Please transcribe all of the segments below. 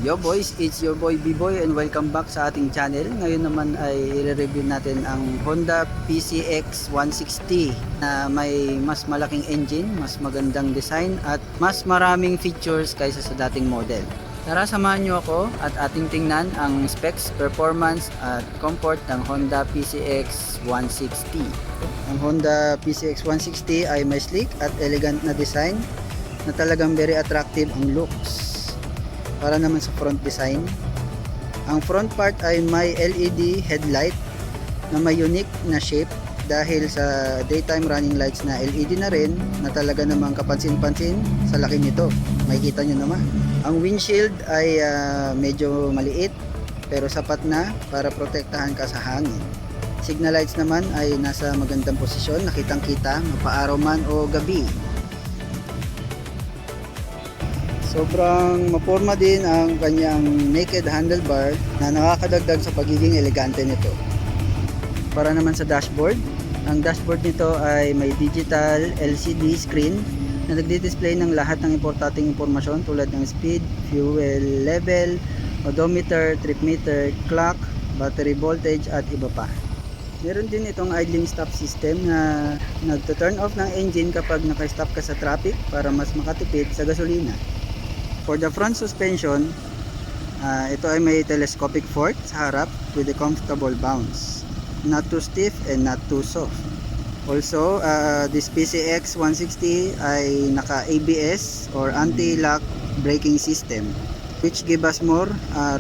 Yo boys, it's your boy B-Boy and welcome back sa ating channel. Ngayon naman ay i-review natin ang Honda PCX 160 na may mas malaking engine, mas magandang design at mas maraming features kaysa sa dating model. Tara, samahan nyo ako at ating tingnan ang specs, performance at comfort ng Honda PCX 160. Ang Honda PCX 160 ay may sleek at elegant na design na talagang very attractive ang looks. Para naman sa front design, ang front part ay may LED headlight na may unique na shape dahil sa daytime running lights na LED na rin na talaga namang kapansin-pansin sa laki nito. Makikita nyo naman. Ang windshield ay medyo maliit pero sapat na para protektahan ka sa hangin. Signal lights naman ay nasa magandang posisyon, nakitang-kita mapaaraw man o gabi. Sobrang maporma din ang kanyang naked handlebar na nakakadagdag sa pagiging elegante nito. Para naman sa dashboard, ang dashboard nito ay may digital LCD screen na nagdi-display ng lahat ng importanteng impormasyon tulad ng speed, fuel level, odometer, trip meter, clock, battery voltage at iba pa. Meron din itong idling stop system na nagto-turn off ng engine kapag naka-stop ka sa traffic para mas makatipid sa gasolina. For the front suspension, ito ay may telescopic fork sa harap with a comfortable bounce. Not too stiff and not too soft. Also, this PCX 160 ay naka ABS or anti-lock braking system which give us more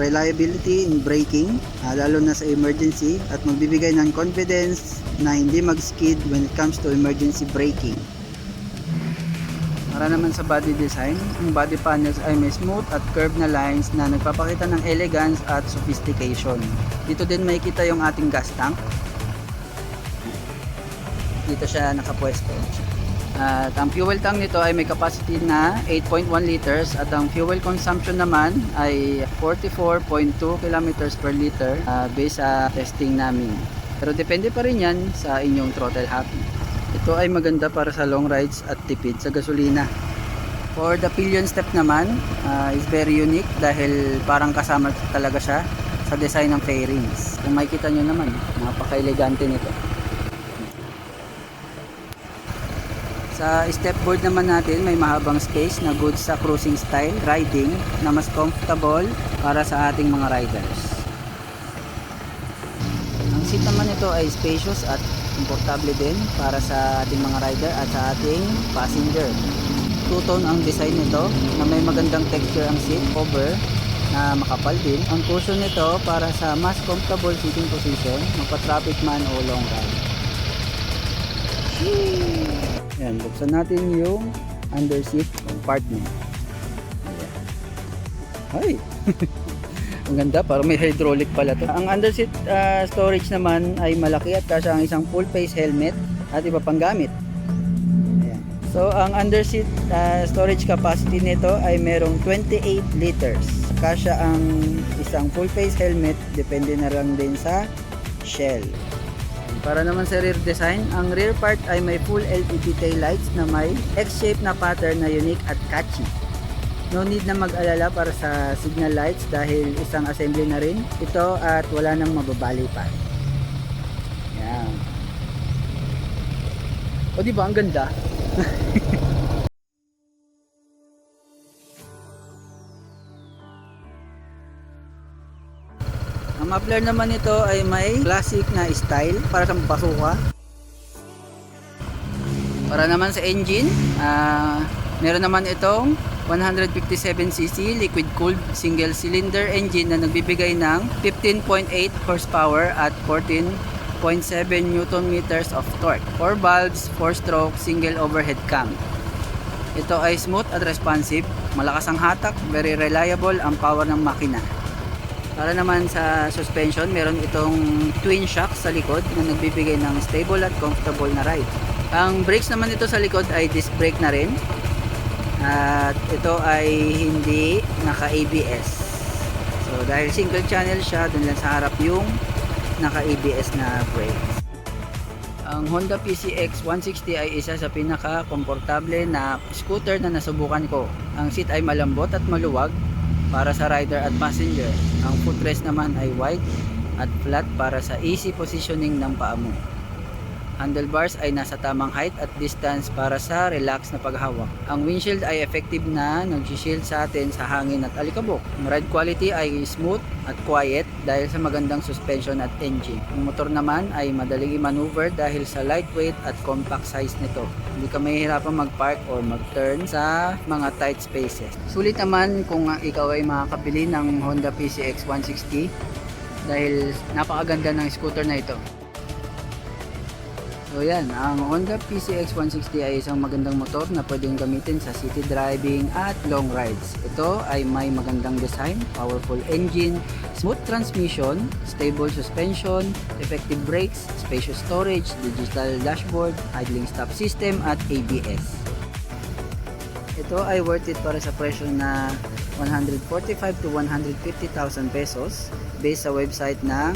reliability in braking, lalo na sa emergency, at magbibigay ng confidence na hindi mag-skid when it comes to emergency braking. Para naman sa body design, ang body panels ay may smooth at curved na lines na nagpapakita ng elegance at sophistication. Dito din makikita yung ating gas tank. Dito siya nakapwesto. At ang fuel tank nito ay may capacity na 8.1 liters at ang fuel consumption naman ay 44.2 kilometers per liter based sa testing namin. Pero depende pa rin yan sa inyong throttle happy. Ito ay maganda para sa long rides at tipid sa gasolina. For the pillion step naman, is very unique dahil parang kasama talaga siya sa design ng fairings. Kung makikita nyo naman, napaka-elegante nito. Sa stepboard naman natin, may mahabang space na good sa cruising style riding na mas comfortable para sa ating mga riders. Ang seat naman nito ay spacious at komportable din para sa ating mga rider at sa ating passenger. Two-tone ang design nito na may magandang texture ang seat cover na makapal din. Ang cushion nito para sa mas comfortable sitting position, magpa-traffic man o long ride. Ayan, buksan natin yung under seat compartment. Ayan. Ay! Ang ganda, parang may hydraulic pala to. Ang underseat storage naman ay malaki at kasya ang isang full face helmet at iba pang gamit. Ayan. So ang underseat storage capacity nito ay merong 28 liters. Kasya ang isang full face helmet, depende na lang din sa shell. Para naman sa rear design, ang rear part ay may full LED tail lights na may X-shape na pattern na unique at catchy. No need na mag-alala para sa signal lights dahil isang assembly na rin ito at wala nang mababali pa. Yan. O diba ang ganda? Ang muffler naman nito ay may classic na style para sa basuka. Para naman sa engine, meron naman itong 157cc liquid cooled single cylinder engine na nagbibigay ng 15.8 horsepower at 14.7 newton meters of torque. 4 valves, 4 stroke, single overhead cam. Ito ay smooth at responsive, malakas ang hatak, very reliable ang power ng makina. Para naman sa suspension, meron itong twin shocks sa likod na nagbibigay ng stable at comfortable na ride. Ang brakes naman ito sa likod ay disc brake na rin. At ito ay hindi naka-ABS. So dahil single channel siya, dun lang sa harap yung naka-ABS na brakes. Ang Honda PCX 160 ay isa sa pinaka-komportable na scooter na nasubukan ko. Ang seat ay malambot at maluwag para sa rider at passenger. Ang footrest naman ay wide at flat para sa easy positioning ng paa mo. Handlebars ay nasa tamang height at distance para sa relax na paghawak. Ang windshield ay effective na nag-shield sa atin sa hangin at alikabok. Ang ride quality ay smooth at quiet dahil sa magandang suspension at engine. Ang motor naman ay madaling i-maneuver dahil sa lightweight at compact size nito. Hindi ka mahihirapan mag-park or mag-turn sa mga tight spaces. Sulit naman kung ikaw ay makakabili ng Honda PCX 160 dahil napakaganda ng scooter na ito. So yan, ang Honda PCX 160 ay isang magandang motor na pwedeng gamitin sa city driving at long rides. Ito ay may magandang design, powerful engine, smooth transmission, stable suspension, effective brakes, spacious storage, digital dashboard, idling stop system at ABS. Ito ay worth it para sa presyo na 145 to 150,000 pesos based sa website ng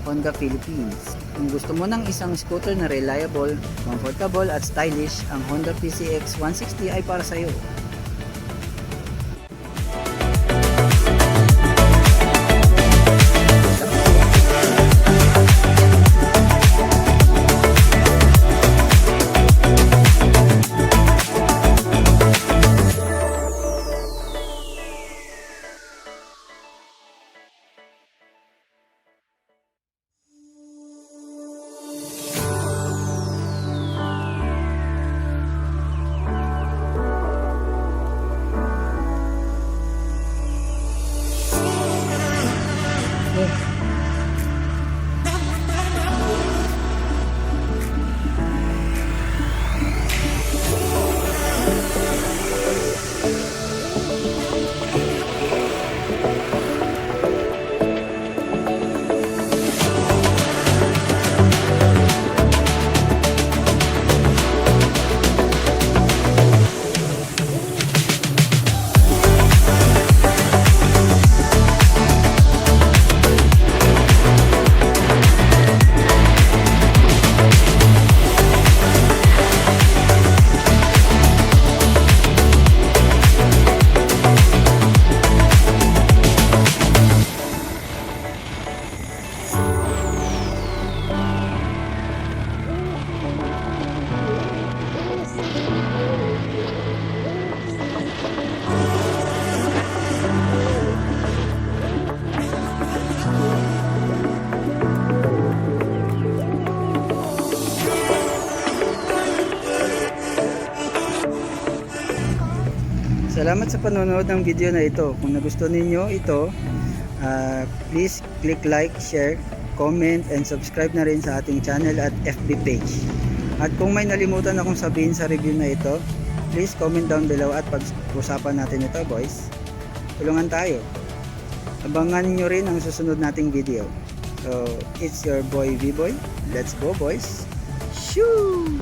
Honda Philippines. Kung gusto mo ng isang scooter na reliable, comfortable at stylish, ang Honda PCX 160 ay para sa iyo. Salamat sa panonood ng video na ito. Kung nagustuhan ninyo ito, please click like, share, comment, and subscribe na rin sa ating channel at FB page. At kung may nalimutan akong sabihin sa review na ito, please comment down below at pag-usapan natin ito, boys. Tulungan tayo. Abangan nyo rin ang susunod nating video. So, it's your boy V-Boy. Let's go, boys. Shoo!